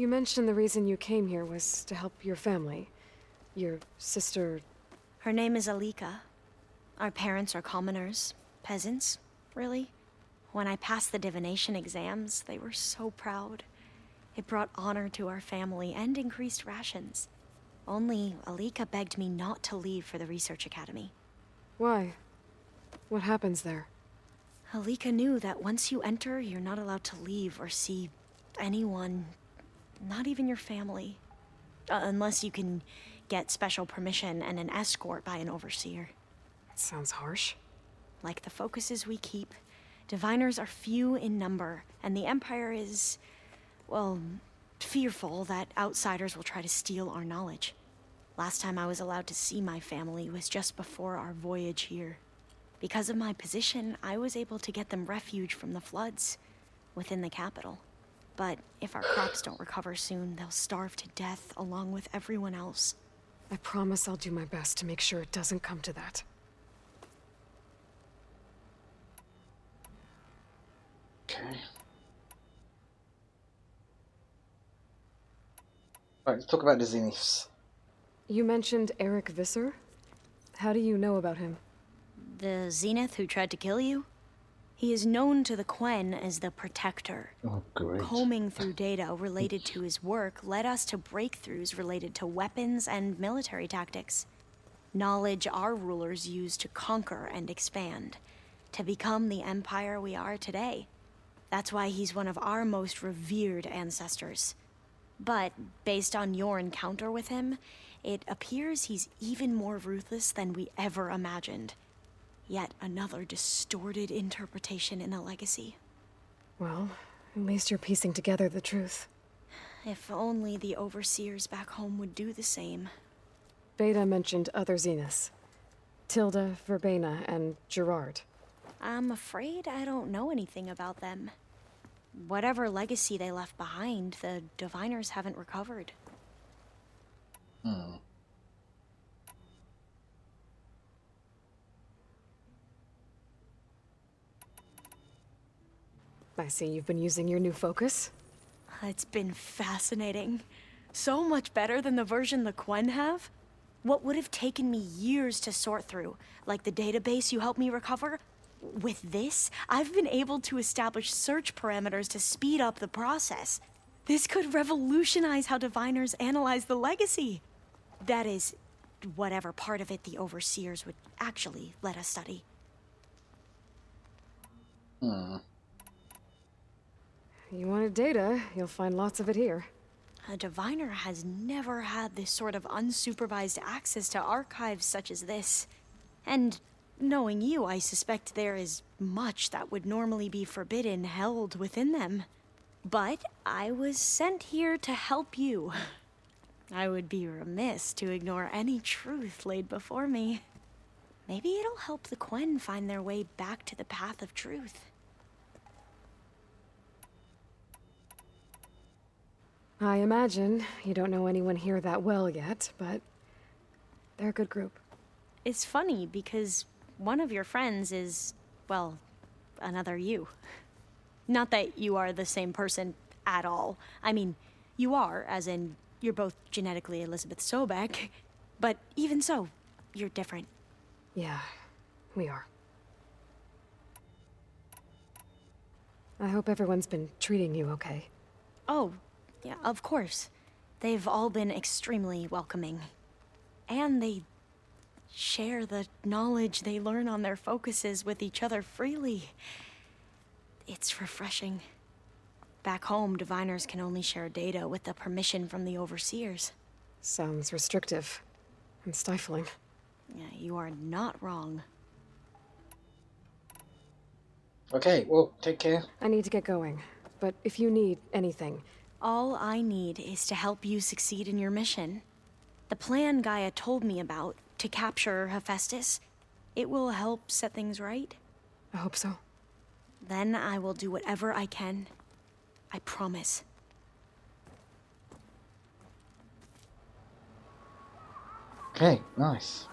You mentioned the reason you came here was to help your family. Your sister... Her name is Alika. Our parents are commoners. Peasants, really. When I passed the divination exams, they were so proud. It brought honor to our family and increased rations. Only Alika begged me not to leave for the research academy. Why? What happens there? Alika knew that once you enter, you're not allowed to leave or see anyone, not even your family. Unless you can get special permission and an escort by an overseer. That sounds harsh. Like the focuses we keep, diviners are few in number, and the Empire is, well, fearful that outsiders will try to steal our knowledge. Last time I was allowed to see my family was just before our voyage here. Because of my position, I was able to get them refuge from the floods within the capital. But if our crops don't recover soon, they'll starve to death along with everyone else. I promise I'll do my best to make sure it doesn't come to that. Okay. Right, let's talk about the Zeniths. You mentioned Eric Visser? How do you know about him? The Zenith who tried to kill you? He is known to the Quen as the Protector. Oh, great. Combing through data related to his work led us to breakthroughs related to weapons and military tactics. Knowledge our rulers used to conquer and expand, to become the empire we are today. That's why he's one of our most revered ancestors. But based on your encounter with him, it appears he's even more ruthless than we ever imagined. Yet another distorted interpretation in the legacy. Well, at least you're piecing together the truth. If only the overseers back home would do the same. Beta mentioned other Zeniths. Tilda, Verbena, and Gerard. I'm afraid I don't know anything about them. Whatever legacy they left behind, the diviners haven't recovered. I see you've been using your new focus. It's been fascinating. So much better than the version the Quen have. What would have taken me years to sort through, like the database you helped me recover, with this, I've been able to establish search parameters to speed up the process. This could revolutionize how diviners analyze the legacy. That is, whatever part of it the overseers would actually let us study. You wanted data, you'll find lots of it here. A diviner has never had this sort of unsupervised access to archives such as this. And knowing you, I suspect there is much that would normally be forbidden held within them. But I was sent here to help you. I would be remiss to ignore any truth laid before me. Maybe it'll help the Quen find their way back to the path of truth. I imagine you don't know anyone here that well yet, but they're a good group. It's funny because one of your friends is, well, another you. Not that you are the same person at all. I mean, you are, as in, you're both genetically Elizabeth Sobek, but even so, you're different. Yeah, we are. I hope everyone's been treating you okay. Oh, yeah, of course. They've all been extremely welcoming. And they share the knowledge they learn on their focuses with each other freely. It's refreshing. Back home, diviners can only share data with the permission from the overseers. Sounds restrictive and stifling. Yeah, you are not wrong. Okay, well, take care. I need to get going, but if you need anything... All I need is to help you succeed in your mission. The plan Gaia told me about, to capture Hephaestus, it will help set things right. I hope so. Then I will do whatever I can. I promise. Okay, nice.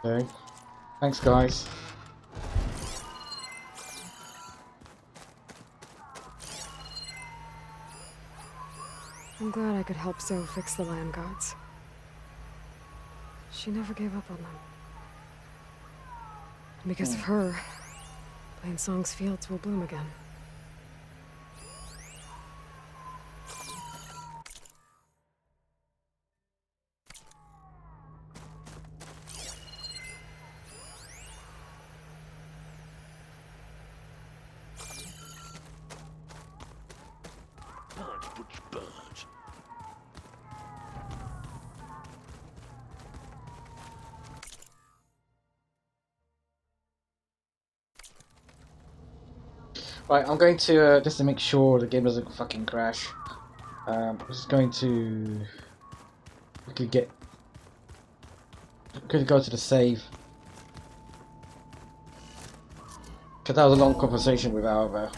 Okay. Thanks, guys. I'm glad I could help Zoe fix the land gods. She never gave up on them. And because of her, Plainsong's fields will bloom again. Right, I'm going to just to make sure the game doesn't fucking crash. I'm just going to. We could go to the save. Because that was a long conversation with our.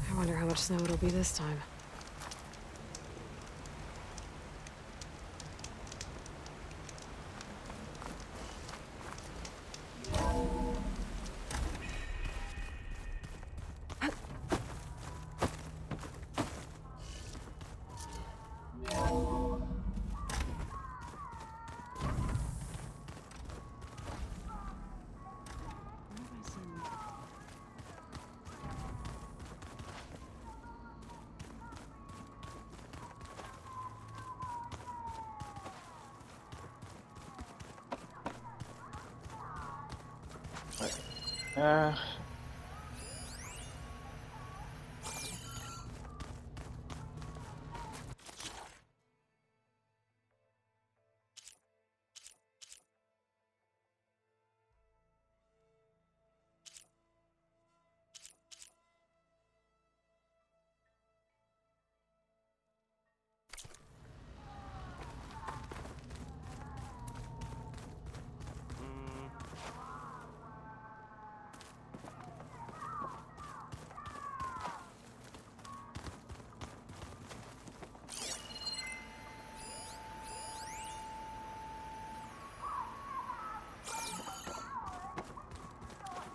I wonder how much snow it'll be this time. Uh,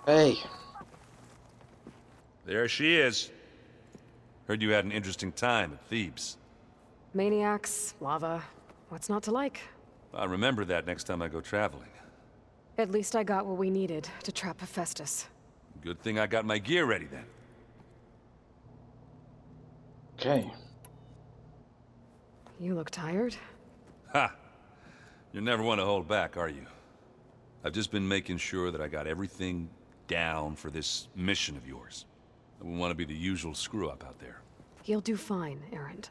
hey. There she is. Heard you had an interesting time at Thebes. Maniacs, lava, what's not to like? I'll remember that next time I go traveling. At least I got what we needed to trap Hephaestus. Good thing I got my gear ready then. Okay. You look tired? Ha! You never want to hold back, are you? I've just been making sure that I got everything down for this mission of yours. I wouldn't want to be the usual screw-up out there. You'll do fine, Errant.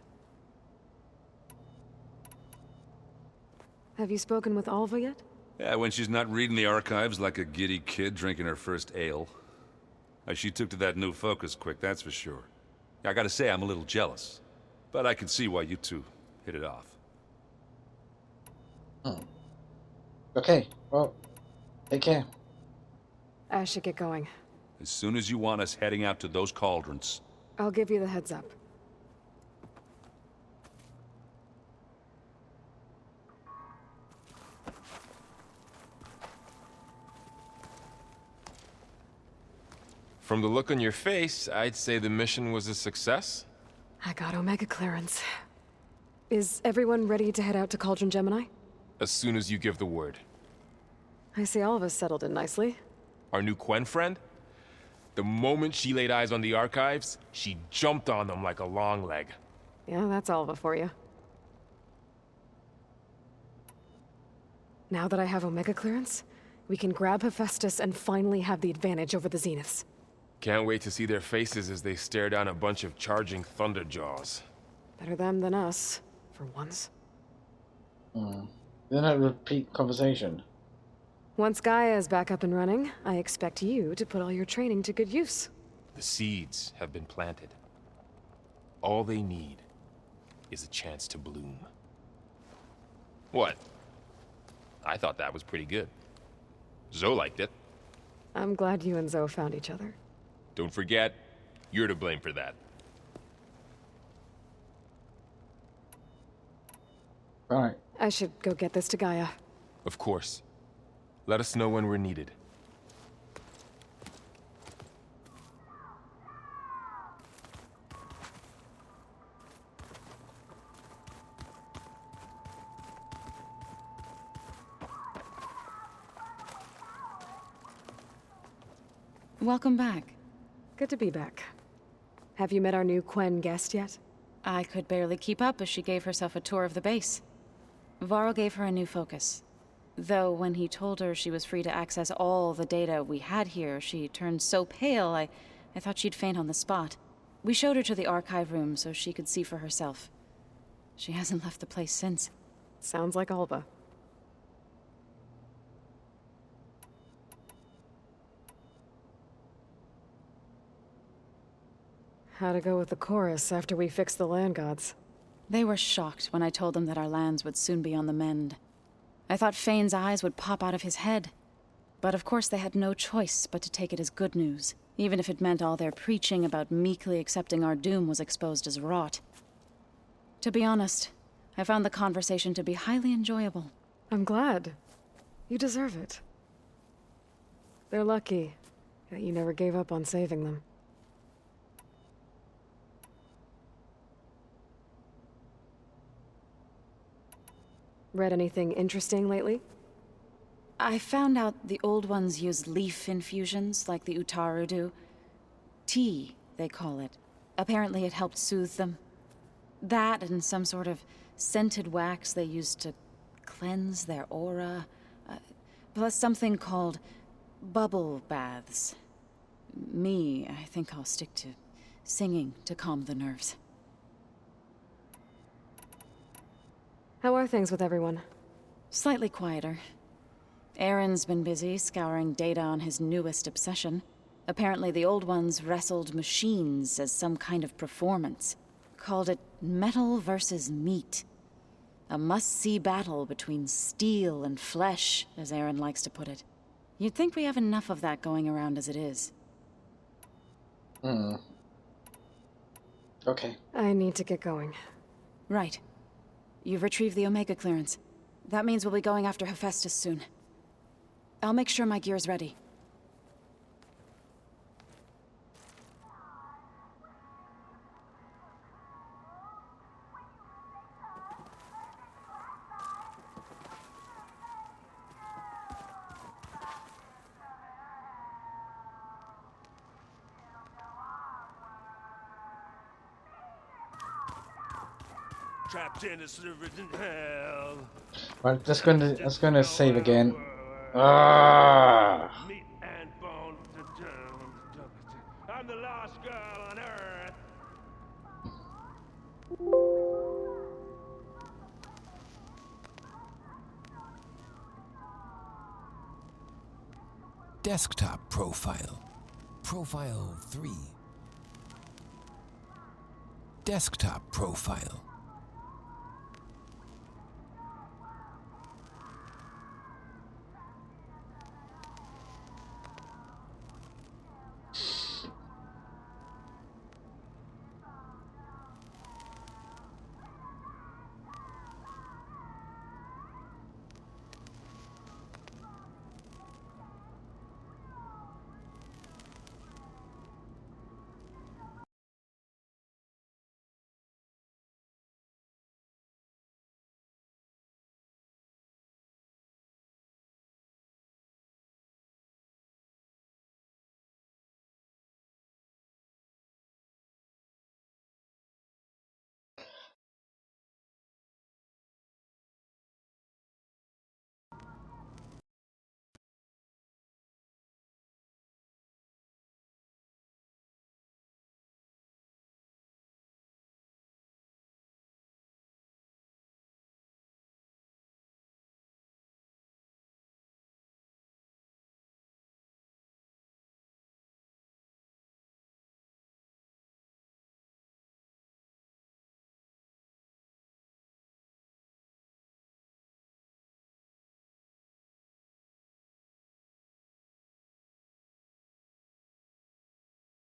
Have you spoken with Alva yet? Yeah, when she's not reading the archives like a giddy kid drinking her first ale. She took to that new focus quick, that's for sure. I gotta say, I'm a little jealous. But I can see why you two hit it off. Okay, well, take care. I should get going. As soon as you want us heading out to those cauldrons. I'll give you the heads up. From the look on your face, I'd say the mission was a success. I got Omega clearance. Is everyone ready to head out to Cauldron Gemini? As soon as you give the word. I see all of us settled in nicely. Our new Quen friend? The moment she laid eyes on the archives, she jumped on them like a long leg. Yeah, that's Alva for you. Now that I have Omega clearance, we can grab Hephaestus and finally have the advantage over the Zeniths. Can't wait to see their faces as they stare down a bunch of charging Thunderjaws. Better them than us, for once. Then I repeat conversation. Once Gaia is back up and running, I expect you to put all your training to good use. The seeds have been planted. All they need is a chance to bloom. What? I thought that was pretty good. Zoe liked it. I'm glad you and Zoe found each other. Don't forget, you're to blame for that. Right. I should go get this to Gaia. Of course. Let us know when we're needed. Welcome back. Good to be back. Have you met our new Quen guest yet? I could barely keep up as she gave herself a tour of the base. Varl gave her a new focus. Though when he told her she was free to access all the data we had here, she turned so pale I thought she'd faint on the spot. We showed her to the archive room so she could see for herself. She hasn't left the place since. Sounds like Alba. How'd it go with the chorus after we fixed the land gods? They were shocked when I told them that our lands would soon be on the mend. I thought Fane's eyes would pop out of his head. But of course they had no choice but to take it as good news, even if it meant all their preaching about meekly accepting our doom was exposed as rot. To be honest, I found the conversation to be highly enjoyable. I'm glad. You deserve it. They're lucky that you never gave up on saving them. Read anything interesting lately? I found out the old ones use leaf infusions like the Utaru do. Tea, they call it. Apparently it helped soothe them. That and some sort of scented wax they used to cleanse their aura. Plus something called bubble baths. I think I'll stick to singing to calm the nerves. How are things with everyone? Slightly quieter. Aaron's been busy scouring data on his newest obsession. Apparently the old ones wrestled machines as some kind of performance. Called it metal versus meat. A must-see battle between steel and flesh, as Aaron likes to put it. You'd think we have enough of that going around as it is. Okay. I need to get going. Right. You've retrieved the Omega clearance. That means we'll be going after Hephaestus soon. I'll make sure my gear's ready. Trapped in a serpent hell. Right, let's go to save again. Ah. Meat and bone. I'm the last girl on earth. Desktop profile. Profile 3. Desktop profile.